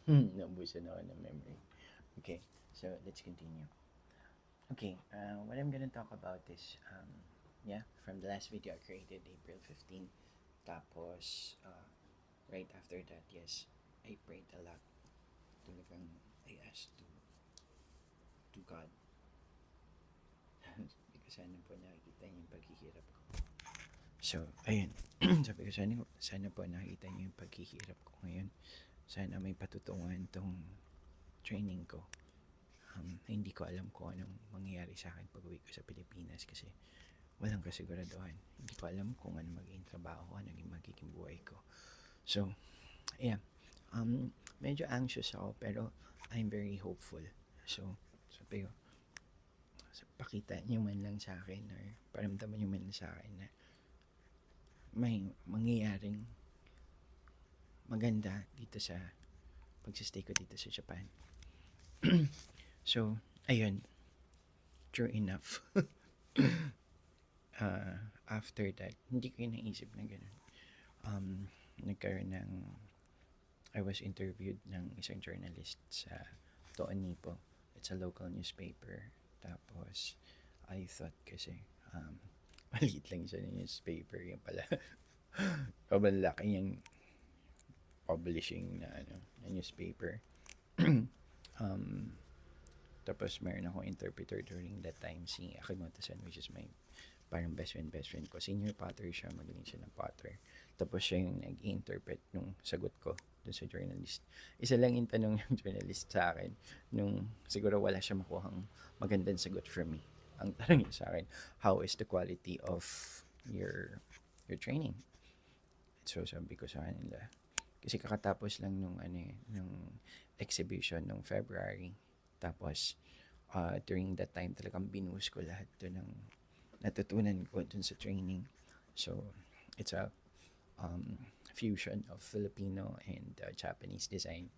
Naubusan ako ng memory. Okay, so let's continue. Okay, what I'm gonna talk about is, yeah, from the last video I created April 15. Tapos, right after that, yes, I prayed a lot. Talagang I asked to God. Sabi ko sana po nakikita niyo yung paghihirap ko. So, ayun. Sabi ko sana po nakikita niyo yung paghihirap ko ngayon. Sana may patutunguhan tong training ko. Hindi ko alam kung anong mangyayari sa akin pag uwi ko sa Pilipinas kasi walang kasiguraduhan. Hindi ko alam kung ano magiging trabaho ko, ano magiging buhay ko. So, yeah. Medyo anxious ako pero I'm very hopeful. So, sabi ko, pakita niyo man lang sa akin or paramdaman niyo man lang sa akin na may mangyayaring maganda dito sa pagsistay ko dito sa Japan. So, ayun. True enough. After that, hindi ko naisip na gano'n. Nagkaroon ng, I was interviewed ng isang journalist sa Toanipo. It's a local newspaper. Tapos, I thought kasi, maliit lang siya ng newspaper. Yung pala, kabalaki yung publishing na, na newspaper. Tapos meron akong interpreter during that time, si Akimoto-san, which is my parang best friend ko. Senior potter siya, magaling siya ng potter. Tapos siya yung nag-interpret nung sagot ko dun sa journalist. Isa lang yung tanong ng journalist sa akin nung siguro wala siya makuhang magandang sagot from me. Ang tanong niya sa akin, how is the quality of your training? So sabi ko sa kanila, kasi kakatapos lang nung nung exhibition nung February. Tapos during that time talagang binuhos ko lahat doon ng natutunan ko dun sa training. So it's a fusion of Filipino and Japanese design.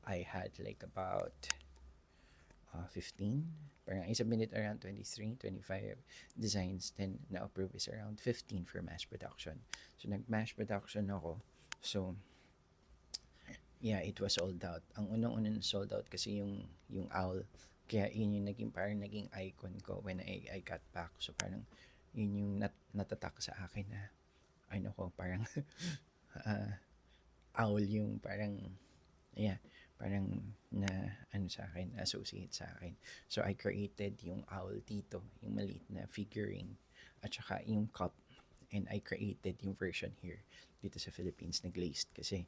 I had like about 15, parang I submitted around 23, 25 designs, then na-approve is around 15 for mass production. So nag-mass production ako. So yeah, it was sold out. Ang unang-unang sold out kasi yung owl. Kaya yun yung naging icon ko when I got back. So parang yun yung natatak sa akin na ano ko, parang owl yung parang, yeah, parang na sa akin, associate sa akin. So I created yung owl dito, yung maliit na figurine, at saka yung cup. And I created yung version here dito sa Philippines na glazed kasi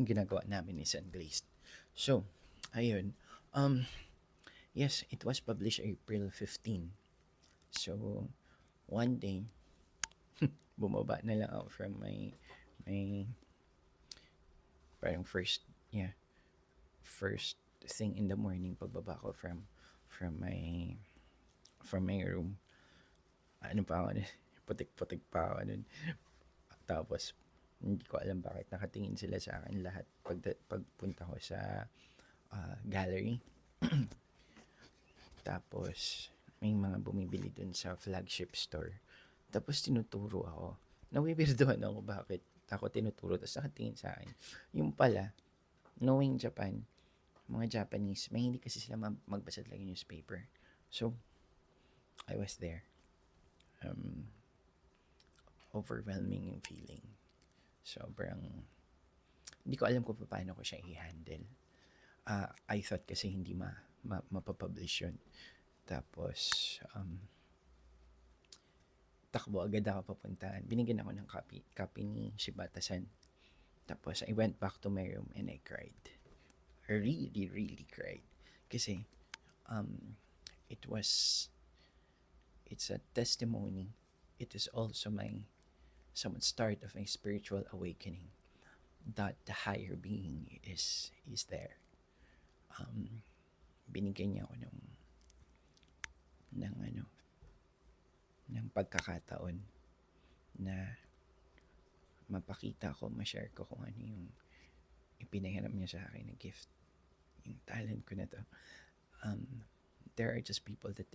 ginagawa namin is unglazed. So, ayun. Yes, it was published April 15. So, one day, bumaba na lang ako from my parang first thing in the morning pagbaba ko from my room. Ano pa ako, putik-putik pa ako nun. Tapos, hindi ko alam bakit nakatingin sila sa akin lahat pagpunta ko sa gallery. Tapos, may mga bumibili dun sa flagship store. Tapos, tinuturo ako. Nawibirdohan ako bakit ako tinuturo. Tapos, nakatingin sa akin. Yung pala, knowing Japan, mga Japanese, may hindi kasi sila magbasa talaga yung newspaper. So, I was there. Overwhelming yung feeling. Sobrang, hindi ko alam kung paano ko siya i-handle. I thought kasi hindi mapapublish yun. Tapos, takbo agad ako papuntahan. Binigyan ako ng copy ni Shibata-san. Tapos, I went back to my room and I cried. I really, really cried. Kasi, it's a testimony. It is also some start of my spiritual awakening that the higher being is there. Binigyan niya ako ng pagkakataon na mapakita ko, ma-share ko kung ano yung ipinahiram niya sa akin na gift. Yung talent ko na to. There are just people that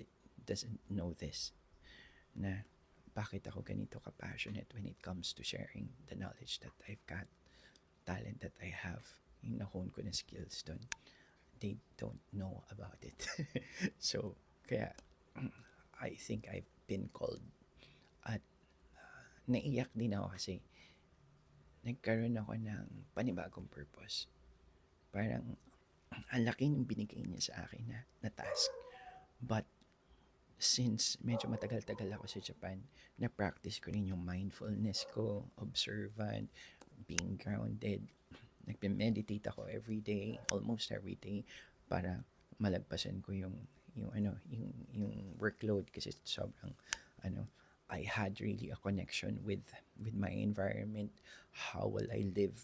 doesn't know this, na bakit ako ganito ka-passionate when it comes to sharing the knowledge that I've got, talent that I have. yung na-hone ko na skills doon, they don't know about it. So, kaya, I think I've been called at naiyak din ako kasi nagkaroon ako ng panibagong purpose. Parang, ang laki ng binigay niya sa akin na task. But, since medyo matagal-tagal ako sa Japan, na-practice ko rin yung mindfulness ko, observant, being grounded. Nagpe-meditate ako every day, almost every day, para malagpasan ko yung workload kasi sobrang ano I had really a connection with my environment. How will I live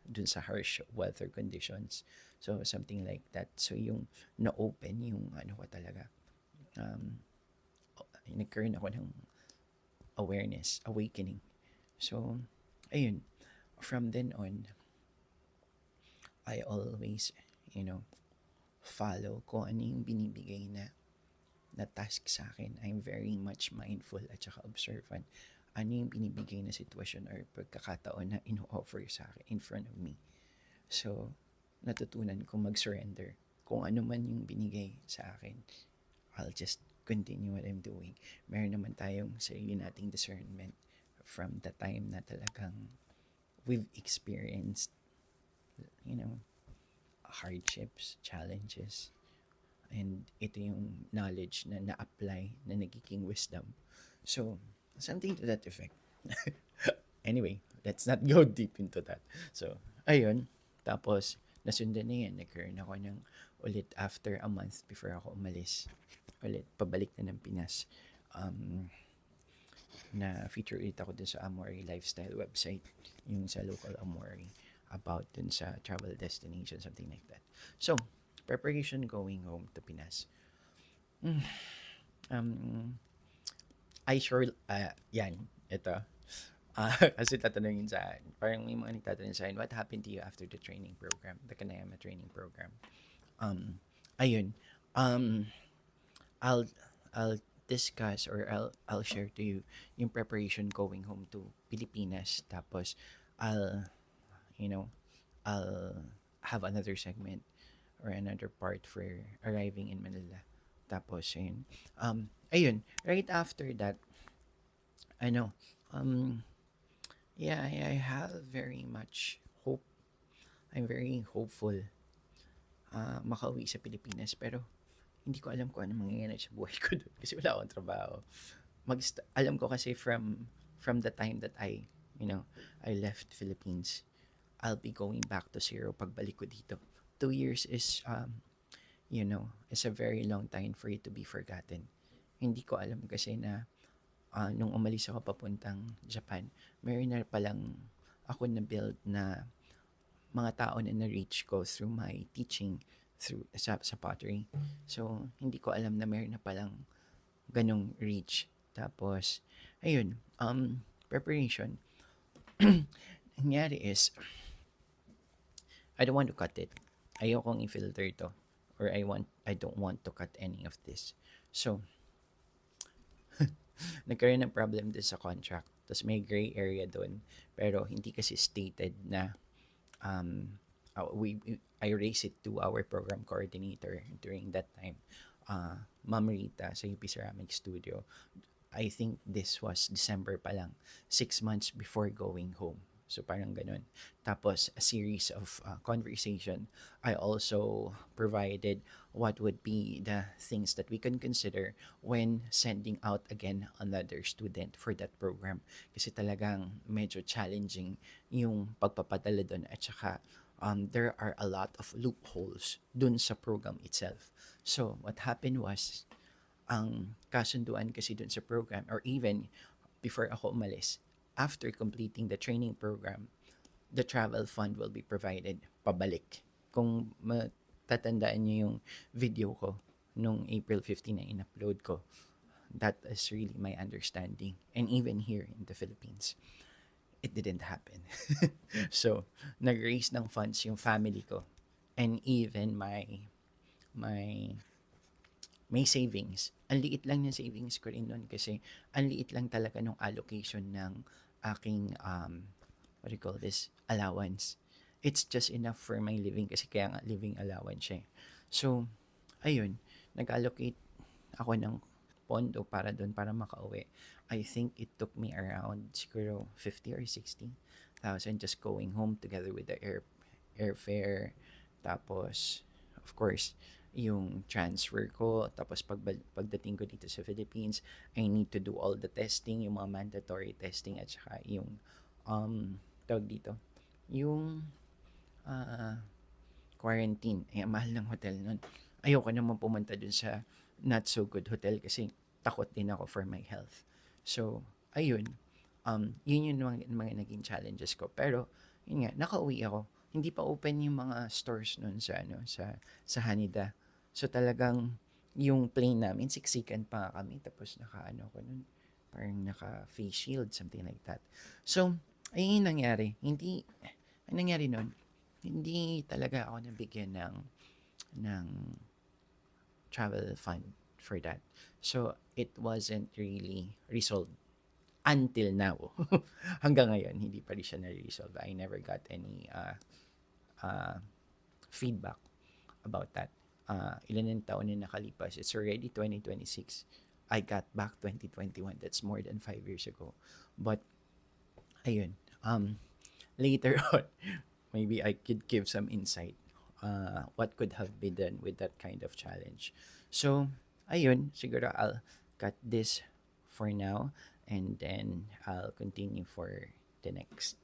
dun sa harsh weather conditions? So something like that. So yung na-open yung ano ko talaga. Um, Nagkaroon ako ng awareness, awakening. So, ayun. From then on, I always, you know, follow kung ano yung binibigay na task sa akin. I'm very much mindful at saka observant. Ano yung binibigay na sitwasyon or pagkakataon na ino-offer sa akin in front of me. So, natutunan ko mag-surrender. Kung ano man yung binigay sa akin, I'll just continue what I'm doing. Meron naman tayong sarili nating discernment from the time na talagang we've experienced, you know, hardships, challenges, and ito yung knowledge na na-apply na nagiging wisdom. So, something to that effect. Anyway, let's not go deep into that. So, ayun. Tapos, nasundan na yan. Nagkaroon ako ng ulit after a month before ako umalis. Ulit, pabalik na ng Pinas. Na feature ulit ako dun sa Amori Lifestyle website. Yung sa local Amori. About dun sa travel destination, something like that. So, preparation going home to Pinas. I sure, yan, ito. Kasi tatanungin sa akin, parang may mga nagtatanong sa akin, what happened to you after the training program, the Kanayama training program? Ayun, I'll, I'll discuss or I'll share to you yung preparation going home to Pilipinas. Tapos, I'll, you know, I'll have another segment or another part for arriving in Manila. Tapos, ayun, right after that, yeah, I have very much hope. I'm very hopeful makauwi sa Pilipinas. Pero, hindi ko alam kung ano mangyayari sa buhay ko doon kasi wala akong trabaho. Alam ko kasi from the time that I left Philippines, I'll be going back to zero pagbalik ko dito. 2 years is is a very long time for it to be forgotten. Hindi ko alam kasi na nung umalis ako papuntang Japan, meron na palang ako na-build na mga tao na na-reach ko through my teaching sa pottery. So, hindi ko alam na meron na palang ganong reach. Tapos, ayun, preparation. Nangyari is, I don't want to cut it. Ayokong i-filter to. Or I don't want to cut any of this. So, nagkaroon ng problem din sa contract. Tapos may gray area doon. Pero hindi kasi stated na I raised it to our program coordinator during that time. Ma'am Rita sa UP Ceramic Studio. I think this was December pa lang. 6 months before going home. So parang ganun. Tapos a series of conversation. I also provided what would be the things that we can consider when sending out again another student for that program. Kasi talagang medyo challenging yung pagpapadala doon at saka there are a lot of loopholes dun sa program itself. So what happened was ang kasunduan kasi dun sa program or even before ako umalis, after completing the training program, the travel fund will be provided pabalik. Kung matatandaan niyo yung video ko nung April 15 na in-upload ko, that is really my understanding. And even here in the Philippines, it didn't happen. So, nag-raise ng funds yung family ko. And even my savings. Ang liit lang ng savings ko rin nun kasi ang liit lang talaga nung allocation ng aking what do you call this, allowance. it's just enough for my living kasi kaya nga living allowance siya, eh. So, ayun, nag-allocate ako ng pondo para dun para makauwi. I think it took me around siguro 50 or 60,000 just going home together with the airfare. Tapos, of course, yung transfer ko. Tapos, pagdating ko dito sa Philippines, I need to do all the testing, yung mga mandatory testing at saka yung, tawag dito, yung ah, quarantine. Eh, ang mahal ng hotel nun. Ayoko naman pumunta dun sa not so good hotel kasi takot din ako for my health. So, ayun. Yun yung mga naging challenges ko. Pero, yun nga, nakauwi ako. Hindi pa open yung mga stores nun sa, ano, sa Haneda. So, talagang yung plane namin, siksikan pa kami. Tapos, naka, ano ko nun, parang naka face shield, something like that. So, ayun yung nangyari. Ang nangyari nun, hindi talaga ako nabigyan ng travel fund for that. So, it wasn't really resolved until now. Hanggang ngayon, hindi pa rin siya na-resolve. I never got any uh, feedback about that. Ilan ang taon na nakalipas? It's already 2026. I got back 2021. That's more than 5 years ago. But, ayun. Later on, maybe I could give some insight what could have been done with that kind of challenge. So, ayun, siguro I'll cut this for now and then I'll continue for the next